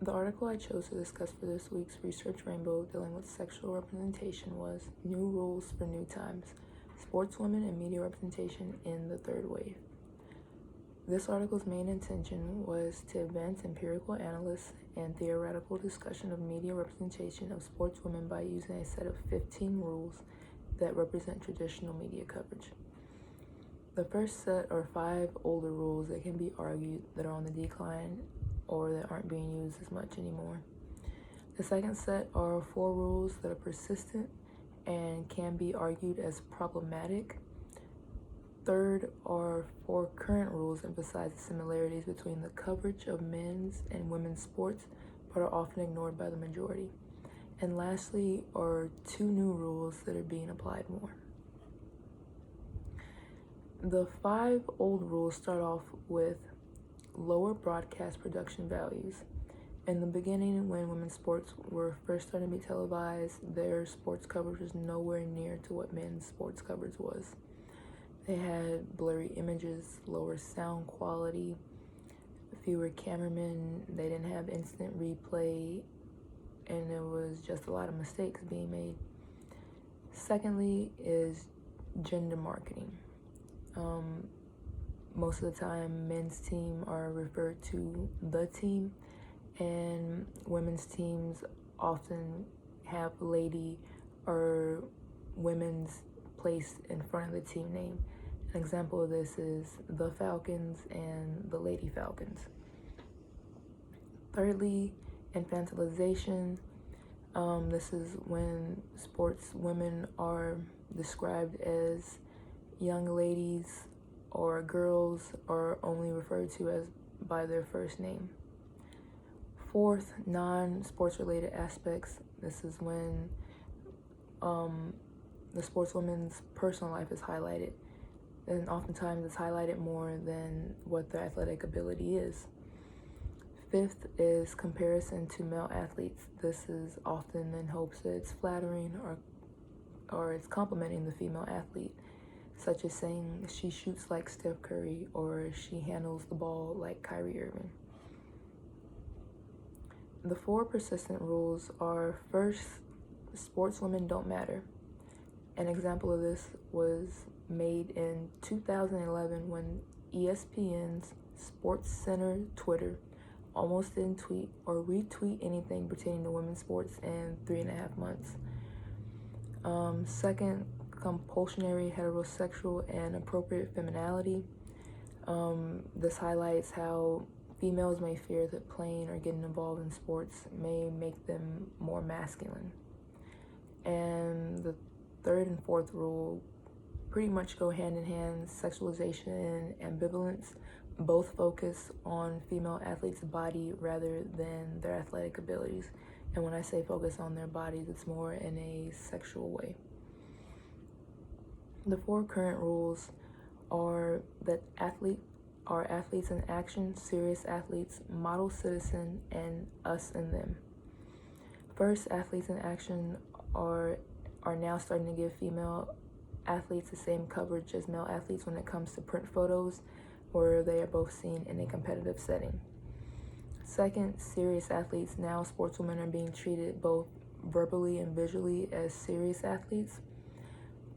The article I chose to discuss for this week's Research Rainbow dealing with sexual representation was New Rules for New Times, Sportswomen and Media Representation in the Third Wave. This article's main intention was to advance empirical analysis and theoretical discussion of media representation of sportswomen by using a set of 15 rules that represent traditional media coverage. The first set are 5 older rules that can be argued that are on the decline or that aren't being used as much anymore. The second set are 4 rules that are persistent and can be argued as problematic. Third are 4 current rules emphasize the similarities between the coverage of men's and women's sports, but are often ignored by the majority. And lastly are 2 new rules that are being applied more. The 5 old rules start off with lower broadcast production values. In the beginning, when women's sports were first starting to be televised, their sports coverage was nowhere near to what men's sports coverage was. They had blurry images, lower sound quality, fewer cameramen, they didn't have instant replay, and there was just a lot of mistakes being made. Secondly is gender marketing. Most of the time, men's team are referred to the team, and women's teams often have lady or women's place in front of the team name. An example of this is the Falcons and the Lady Falcons. Thirdly, infantilization. This is when sports women are described as young ladies or girls are only referred to as by their first name. Fourth, non-sports related aspects. This is when the sportswoman's personal life is highlighted, and oftentimes it's highlighted more than what their athletic ability is. Fifth is comparison to male athletes. This is often in hopes that it's flattering or it's complimenting the female athlete, such as saying she shoots like Steph Curry or she handles the ball like Kyrie Irving. The 4 persistent rules are: first, sportswomen don't matter. An example of this was made in 2011 when ESPN's Sports Center Twitter almost didn't tweet or retweet anything pertaining to women's sports in 3.5 months. Second, compulsionary heterosexual and appropriate femininity. This highlights how females may fear that playing or getting involved in sports may make them more masculine. And the third and fourth rule pretty much go hand in hand. Sexualization and ambivalence both focus on female athletes' body rather than their athletic abilities. And when I say focus on their bodies, it's more in a sexual way. The 4 current rules are that athletes in action, serious athletes, model citizen, and us and them. First, athletes in action are now starting to give female athletes the same coverage as male athletes when it comes to print photos, where they are both seen in a competitive setting. Second, serious athletes. Now sportswomen are being treated both verbally and visually as serious athletes.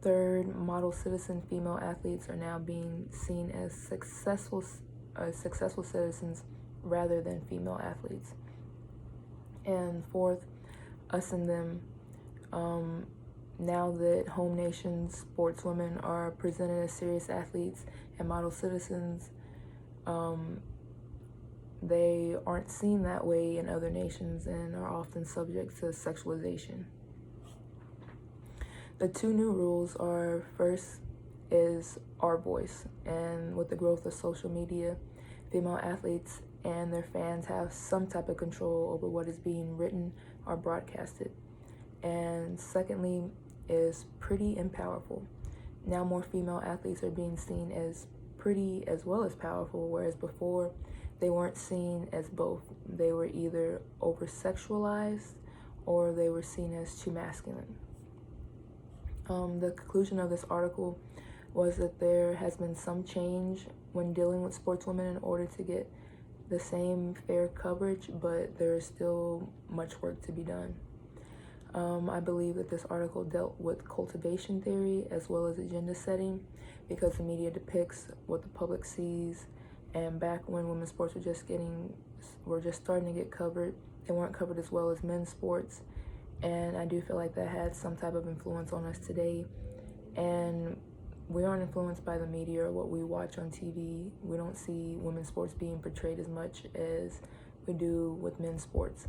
Third, model citizen female athletes are now being seen as successful citizens rather than female athletes. And fourth, us and them. Now that home nation sportswomen are presented as serious athletes and model citizens, they aren't seen that way in other nations and are often subject to sexualization. The 2 new rules are: first is our voice, and with the growth of social media, female athletes and their fans have some type of control over what is being written or broadcasted. And secondly is pretty and powerful. Now more female athletes are being seen as pretty as well as powerful, whereas before they weren't seen as both. They were either over-sexualized or they were seen as too masculine. The conclusion of this article was that there has been some change when dealing with sportswomen in order to get the same fair coverage, but there is still much work to be done. I believe that this article dealt with cultivation theory as well as agenda setting, because the media depicts what the public sees, and back when women's sports were just starting to get covered, they weren't covered as well as men's sports, and I do feel like that had some type of influence on us today. And we aren't influenced by the media or what we watch on TV. We don't see women's sports being portrayed as much as we do with men's sports.